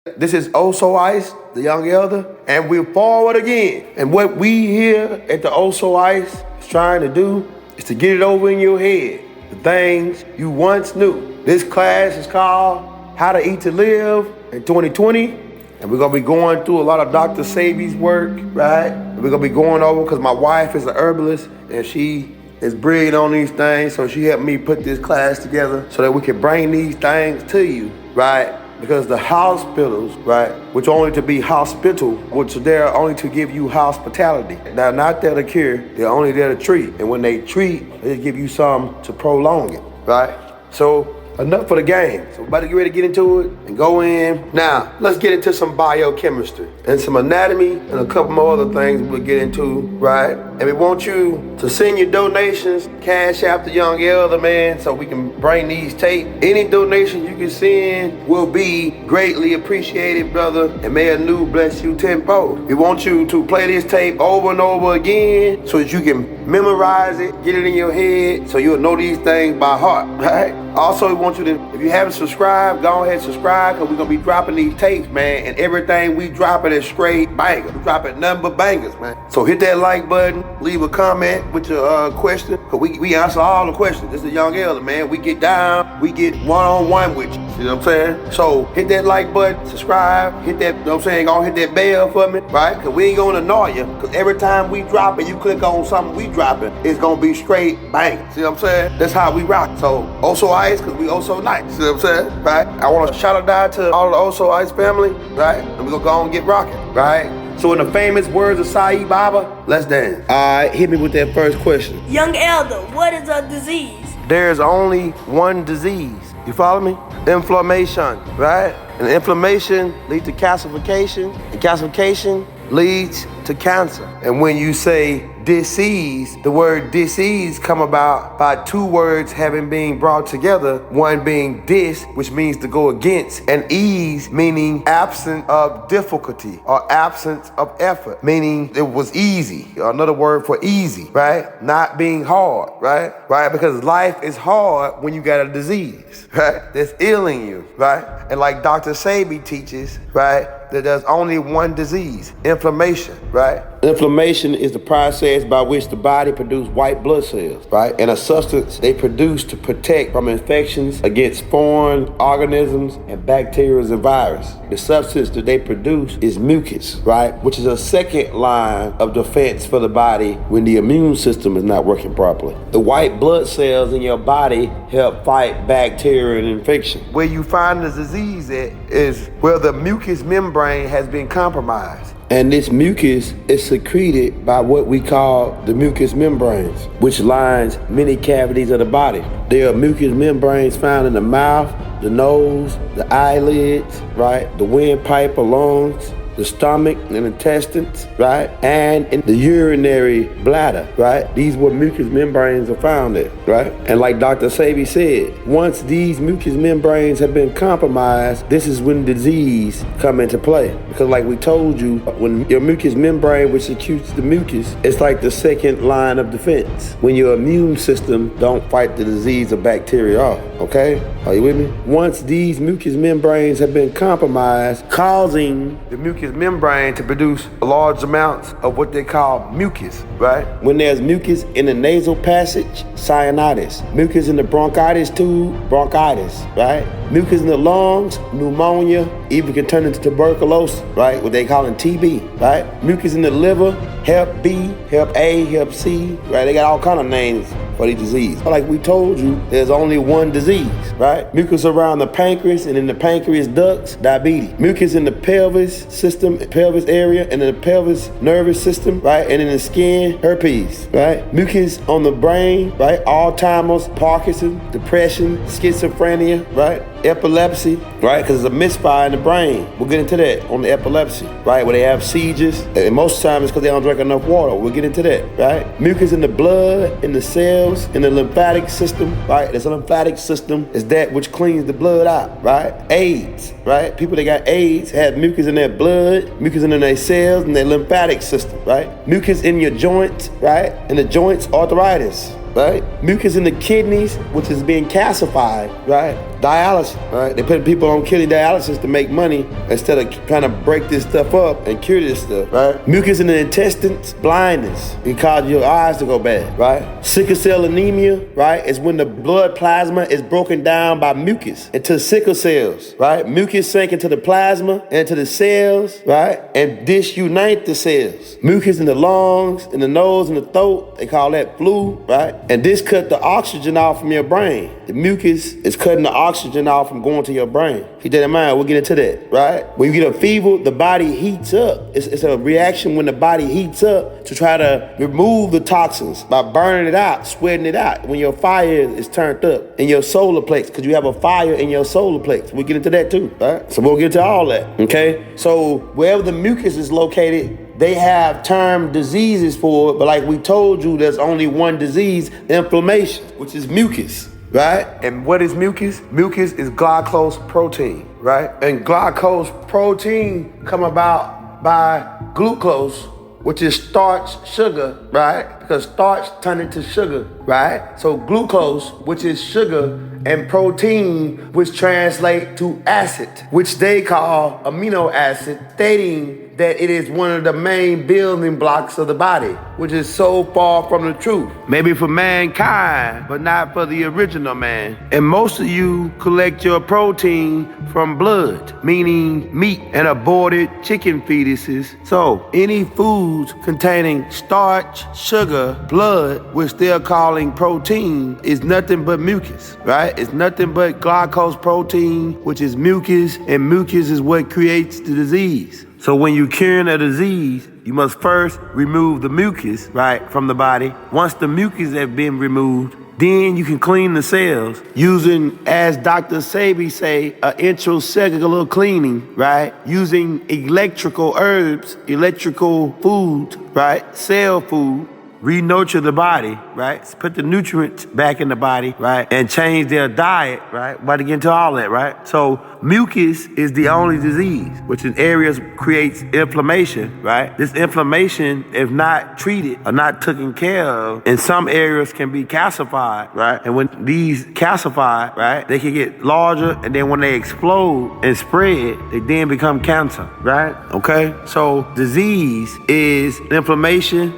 This is Also Ice, the young elder, and we're forward again. And what we here at the Also Ice is trying to do is to get it over in your head, the things you once knew. This class is called How to Eat to Live in 2020. And we're gonna be going through a lot of Dr. SEBI's work, right? And we're gonna be going over, because my wife is an herbalist and she is brilliant on these things, so she helped me put this class together so that we can bring these things to you, right? Because the hospitals, right, which are only to be hospital, which are there only to give you hospitality. They're not there to cure, they're only there to treat. And when they treat, they give you some to prolong it, right? So enough for the game. So we're about to get ready to get into it and go in. Now, let's get into some biochemistry and some anatomy and a couple more other things we'll get into, right? And we want you to send your donations, cash out the young elder, man, so we can bring these tapes. Any donations you can send will be greatly appreciated, brother, and may a new bless you tenfold. We want you to play this tape over and over again so that you can memorize it, get it in your head, so you'll know these things by heart, right? Also, we want you to, if you haven't subscribed, go ahead and subscribe, because we're going to be dropping these tapes, man, and everything we dropping is straight bangers. We dropping nothing but bangers, man. So hit that like button, leave a comment with your question, because we answer all the questions. This is the young elder, man. We get down, we get one-on-one with you. You know what I'm saying? So hit that like button, subscribe, hit that, you know what I'm saying, go hit that bell for me, right? Because we ain't going to annoy you, because every time we drop it, you click on something we dropping, it's going to be straight bang. See what I'm saying? That's how we rock. So Also Ice, because we also nice. See what I'm saying? Right? I want to shout out to all the Also Ice family, right? And we're going to go and get rocking, right? So in the famous words of Saeed Baba, let's dance. All right, hit me with that first question. Young elder, what is a disease? There's only one disease. You follow me? Inflammation, right? And inflammation leads to calcification, and calcification leads to cancer. And when you say disease, the word disease come about by two words having been brought together, one being dis, which means to go against, and ease, meaning absence of difficulty or absence of effort, meaning it was easy. Another word for easy, right? Not being hard, right? Right? Because life is hard when you got a disease, right? That's ailing you, right? And like Dr. SEBI teaches, right, that there's only one disease, inflammation, right? Inflammation is the process by which the body produces white blood cells, right? And a substance they produce to protect from infections against foreign organisms and bacteria and virus. The substance that they produce is mucus, right? Which is a second line of defense for the body when the immune system is not working properly. The white blood cells in your body help fight bacteria and infection. Where you find the disease at is where the mucous membrane has been compromised. And this mucus is secreted by what we call the mucous membranes, which lines many cavities of the body. There are mucous membranes found in the mouth, the nose, the eyelids, right? The windpipe or lungs, the stomach and intestines, right? And in the urinary bladder, right? These were mucous membranes are found there, right? And like Dr. SEBI said, once these mucous membranes have been compromised, this is when disease come into play. Because like we told you, when your mucous membrane, which secretes the mucus, it's like the second line of defense. When your immune system don't fight the disease or bacteria off, okay? Are you with me? Once these mucous membranes have been compromised, causing the mucous membrane to produce large amounts of what they call mucus, right? When there's mucus in the nasal passage, sinusitis. Mucus in the bronchitis tube, bronchitis, right? Mucus in the lungs, pneumonia, even can turn into tuberculosis, right? What they call TB, right? Mucus in the liver, Hep B, Hep A, Hep C, right? They got all kind of names for these diseases. But like we told you, there's only one disease, right? Mucus around the pancreas and in the pancreas ducts, diabetes. Mucus in the pelvis system, pelvis area, and in the pelvis nervous system, right? And in the skin, herpes, right? Mucus on the brain, right? Alzheimer's, Parkinson's, depression, schizophrenia, right? Epilepsy, right? Because it's a misfire in the brain. We'll get into that on the epilepsy, right? Where they have seizures. And most of the time it's because they don't drink enough water. We'll get into that, right? Mucus in the blood, in the cells, in the lymphatic system, right? This lymphatic system is that which cleans the blood out, right? AIDS, right? People that got AIDS have mucus in their blood, mucus in their cells, and their lymphatic system, right? Mucus in your joints, right? In the joints, arthritis, right? Mucus in the kidneys, which is being calcified, right? dialysis, right? They put people on kidney dialysis to make money instead of trying to break this stuff up and cure this stuff, right? Mucus in the intestines, blindness. It causes your eyes to go bad, right? Sickle cell anemia, right, is when the blood plasma is broken down by mucus into sickle cells, right? Mucus sink into the plasma, into the cells, right, and disunite the cells. Mucus in the lungs, in the nose, and the throat, they call that flu, right? And this cut the oxygen off from your brain. The mucus is cutting the oxygen off from going to your brain. Keep that in mind, we'll get into that, right? When you get a fever, the body heats up. It's a reaction when the body heats up to try to remove the toxins by burning it out, sweating it out. When your fire is turned up in your solar plex, because you have a fire in your solar plex. We'll get into that too, right? So we'll get to all that, okay? So wherever the mucus is located, they have termed diseases for it, but like we told you, there's only one disease, inflammation, which is mucus, right? And what is mucus? Mucus is glucose protein, right? And glucose protein come about by glucose, which is starch, sugar, right? Because starch turn into sugar, right? So glucose, which is sugar, and protein, which translate to acid, which they call amino acid, stating that it is one of the main building blocks of the body, which is so far from the truth. Maybe for mankind, but not for the original man. And most of you collect your protein from blood, meaning meat and aborted chicken fetuses. So any foods containing starch, sugar, blood, which they're calling protein, is nothing but mucus, right? It's nothing but glucose protein, which is mucus, and mucus is what creates the disease. So when you're curing a disease, you must first remove the mucus, right, from the body. Once the mucus has been removed, then you can clean the cells using, as Dr. SEBI say, an intracellular cleaning, right? Using electrical herbs, electrical foods, right? Cell food. Re-nurture the body, right? Put the nutrients back in the body, right? And change their diet, right? About to get into all that, right? So mucus is the only disease, which in areas creates inflammation, right? This inflammation, if not treated or not taken care of, in some areas can be calcified, right? And when these calcify, right, they can get larger, and then when they explode and spread, they then become cancer, right? Okay? So disease is inflammation,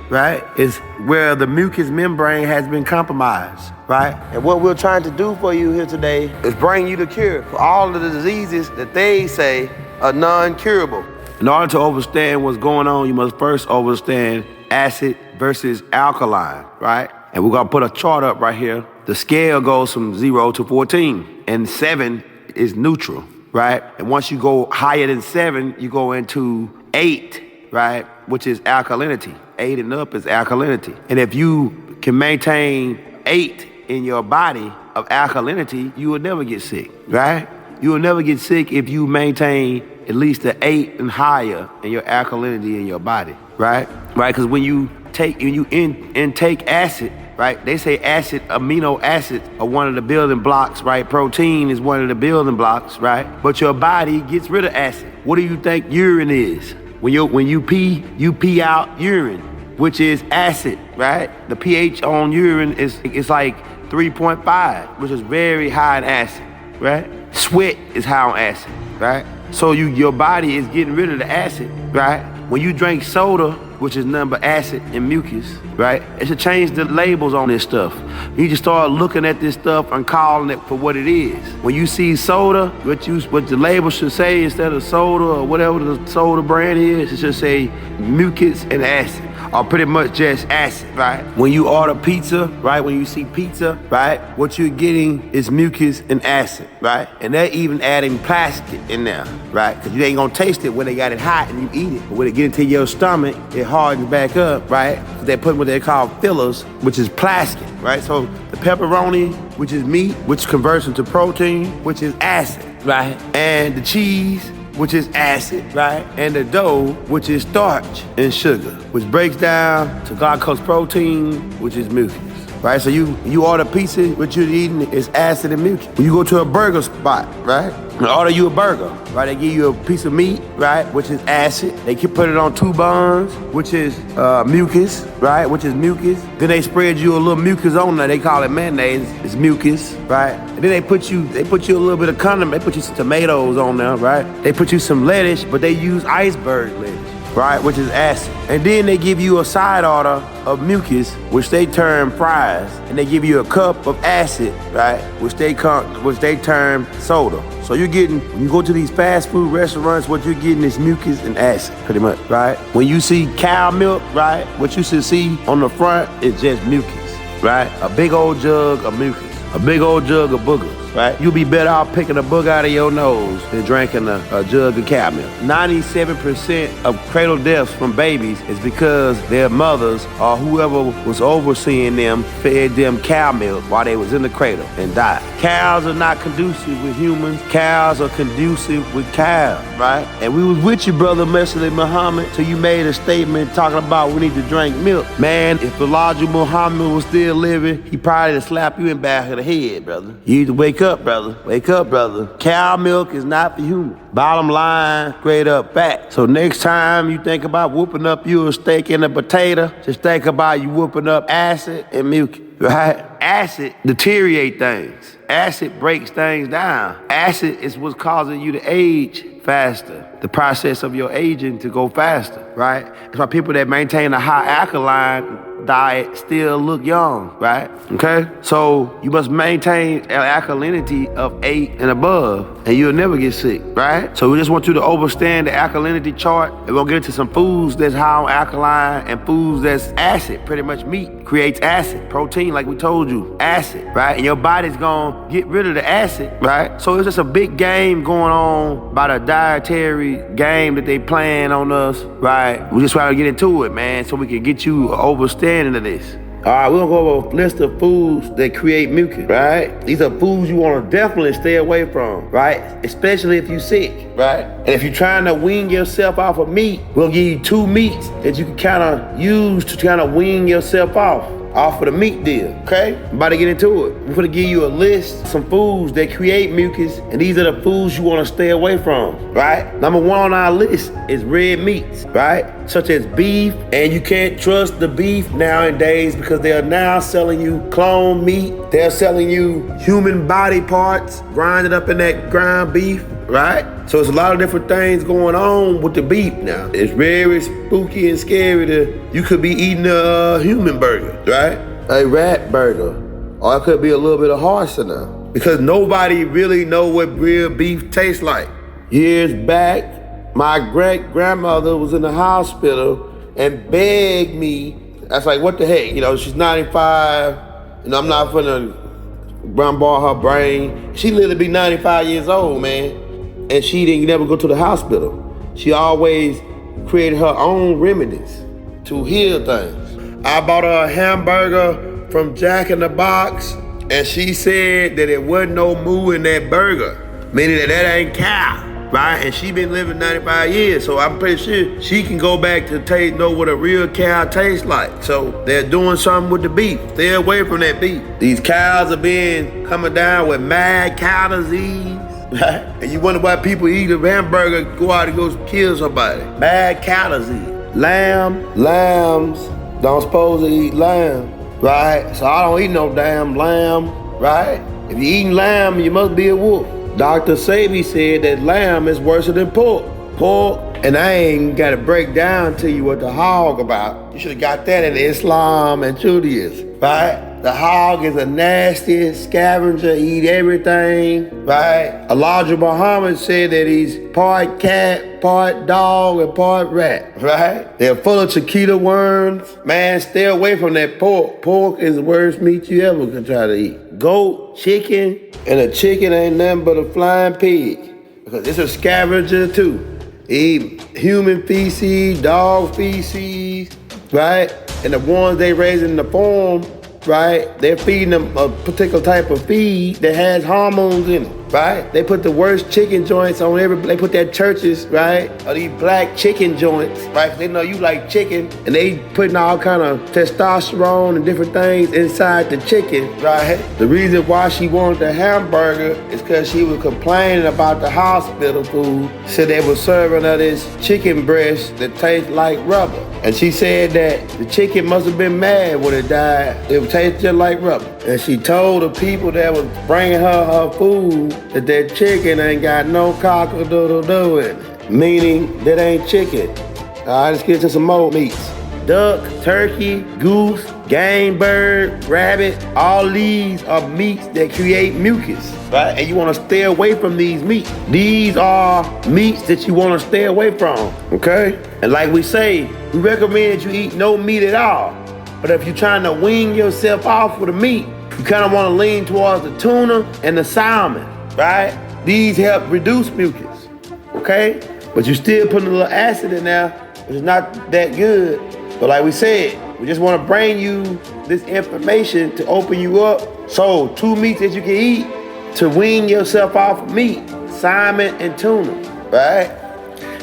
right, is where the mucous membrane has been compromised, right? And what we're trying to do for you here today is bring you the cure for all of the diseases that they say are non-curable. In order to understand what's going on, you must first understand acid versus alkaline, right? And we're gonna put a chart up right here. The scale goes from 0 to 14, and 7 is neutral, right? And once you go higher than 7, you go into 8, right, which is alkalinity. 8 and up is alkalinity. And if you can maintain 8 in your body of alkalinity, you will never get sick, right? You will never get sick if you maintain at least the 8 and higher in your alkalinity in your body, right? Right, because when you intake acid, right, they say acid, amino acids are one of the building blocks, right? Protein is one of the building blocks, right? But your body gets rid of acid. What do you think urine is? When you pee out urine, which is acid, right? The pH on urine is like 3.5, which is very high in acid, right? Sweat is high on acid, right? So your body is getting rid of the acid, right? When you drink soda, which is nothing but acid and mucus, right? It should change the labels on this stuff. You just start looking at this stuff and calling it for what it is. When you see soda, what the label should say instead of soda or whatever the soda brand is, it should say mucus and acid, or pretty much just acid, right? When you order pizza, right? When you see pizza, right? What you're getting is mucus and acid, right? And they're even adding plastic in there, right? Because you ain't gonna taste it when they got it hot and you eat it. But when it get into your stomach, it hardens back up, right? They put what they call fillers, which is plastic, right? So the pepperoni, which is meat, which converts into protein, which is acid, right? And the cheese, which is acid, right? And the dough, which is starch and sugar, which breaks down to glucose protein, which is mucus. right? So you order pizza, what you're eating is acid and mucus. When you go to a burger spot, right? And order you a burger, right? They give you a piece of meat, right? Which is acid. They can put it on 2 buns, which is mucus, right? Which is mucus. Then they spread you a little mucus on there. They call it mayonnaise. It's mucus, right? And then they put you a little bit of condiment. They put you some tomatoes on there, right? They put you some lettuce, but they use iceberg lettuce, right? Which is acid. And then they give you a side order of mucus, which they term fries, and they give you a cup of acid, right? Which they term soda. So you're getting, when you go to these fast food restaurants, what you're getting is mucus and acid, pretty much, right? When you see cow milk, right, what you should see on the front is just mucus, right? A big old jug of mucus, a big old jug of boogers, right? You'll be better off picking a booger out of your nose than drinking a jug of cow milk. 97% of cradle deaths from babies is because their mothers or whoever was overseeing them fed them cow milk while they was in the cradle and died. Cows are not conducive with humans. Cows are conducive with cows, right? And we was with you, brother Messi Muhammad, till you made a statement talking about we need to drink milk. Man, if Elijah Muhammad was still living, he probably would slap you in the back of the head, brother. You need to wake up, brother. Wake up, brother. Cow milk is not for humans. Bottom line, straight up fact. So next time you think about whooping up you a steak and a potato, just think about you whooping up acid and mucus, right? Acid deteriorate things. Acid breaks things down. Acid is what's causing you to age faster. The process of your aging to go faster, right? That's why people that maintain a high alkaline diet still look young, right? Okay? So you must maintain an alkalinity of 8 and above, and you'll never get sick, right? So we just want you to understand the alkalinity chart, and we'll get into some foods that's high on alkaline and foods that's acid. Pretty much meat creates acid. Protein, like we told you, acid, right? And your body's gonna get rid of the acid, right? So it's just a big game going on by the dietary game that they playing on us, right? We just try to get into it, man, so we can get you overstanding of this. All right, we're gonna go over a list of foods that create mucus, right? These are foods you wanna definitely stay away from, right? Especially if you're sick, right? And if you're trying to wean yourself off of meat, we'll give you 2 meats that you can kinda use to kinda wean yourself off of the meat deal, okay? I'm about to get into it. We're gonna give you a list, some foods that create mucus, and these are the foods you wanna stay away from, right? Number 1 on our list is red meats, right? Such as beef, and you can't trust the beef nowadays because they are now selling you clone meat. They're selling you human body parts, grinded up in that ground beef, right? So it's a lot of different things going on with the beef now. It's very spooky and scary you could be eating a human burger, right? A rat burger. Or it could be a little bit of harsher now. Because nobody really know what real beef tastes like. Years back, my great-grandmother was in the hospital and begged me. That's like, what the heck? You know, she's 95. I'm not finna bombard her brain. She lived to be 95 years old, man. And she didn't never go to the hospital. She always created her own remedies to heal things. I bought her a hamburger from Jack in the Box, and she said that it wasn't no moo in that burger, meaning that ain't cow, right? And she been living 95 years, so I'm pretty sure she can go back to know what a real cow tastes like. So they're doing something with the beef. Stay away from that beef. These cows are coming down with mad cow disease. And you wonder why people eat a hamburger, go out and go kill somebody. Mad cow disease. Lambs don't supposed to eat lamb, right? So I don't eat no damn lamb, right? If you eating lamb, you must be a wolf. Dr. SEBI said that lamb is worse than pork. And I ain't got to break down to you what the hog about. You should have got that in Islam and Judaism, right? The hog is a nasty scavenger, eat everything, right? Elijah Muhammad said that he's part cat, part dog, and part rat, right? They're full of chiquita worms. Man, stay away from that pork. Pork is the worst meat you ever can try to eat. Goat, chicken, and a chicken ain't nothing but a flying pig because it's a scavenger too. Eat human feces, dog feces, right? And the ones they raise in the farm, right? They're feeding them a particular type of feed that has hormones in it. right? They put the worst chicken joints on they put their churches, right? Or these black chicken joints, right? They know you like chicken, and they putting all kind of testosterone and different things inside the chicken, right? The reason why she wanted the hamburger is because she was complaining about the hospital food. Said they were serving her this chicken breast that tastes like rubber. And she said that the chicken must have been mad when it died. It would taste just like rubber. And she told the people that was bringing her food that chicken ain't got no cock-a-doodle-doo in it. Meaning that ain't chicken. All right, let's get to some more meats. Duck, turkey, goose, game bird, rabbit, all these are meats that create mucus, right? And you want to stay away from these meats. These are meats that you want to stay away from, okay? And like we say, we recommend that you eat no meat at all. But if you're trying to wean yourself off with the meat, you kind of want to lean towards the tuna and the salmon, right? These help reduce mucus, okay? But you still putting a little acid in there, which is not that good. But like we said, we just want to bring you this information to open you up. So 2 meats that you can eat to wean yourself off of meat, salmon and tuna, right?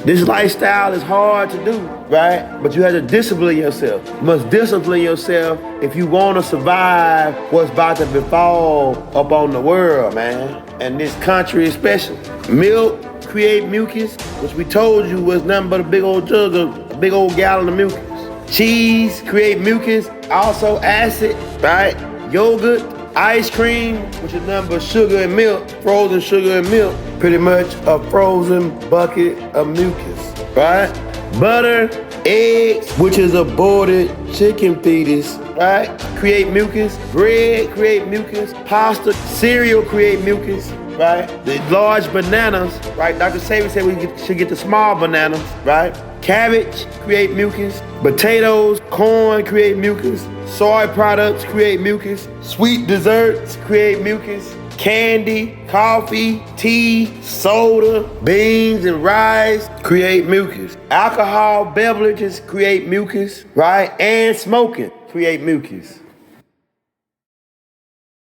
This lifestyle is hard to do, right? But you have to discipline yourself. You must discipline yourself if you want to survive what's about to befall up on the world, man. And this country especially. Milk create mucus, which we told you was nothing but a big old jug of, a big old gallon of mucus. Cheese create mucus, also acid, right? Yogurt, ice cream, which is nothing but sugar and milk, frozen sugar and milk, pretty much a frozen bucket of mucus, right? Butter, eggs, which is aborted chicken fetus, right? Create mucus. Bread create mucus. Pasta, cereal create mucus, right? The large bananas, right? Dr. SEBI said we should get the small bananas, right? Cabbage create mucus. Potatoes, corn create mucus. Soy products create mucus. Sweet desserts create mucus. Candy, coffee, tea, soda, beans, and rice create mucus. Alcohol beverages create mucus, right? And smoking create mucus.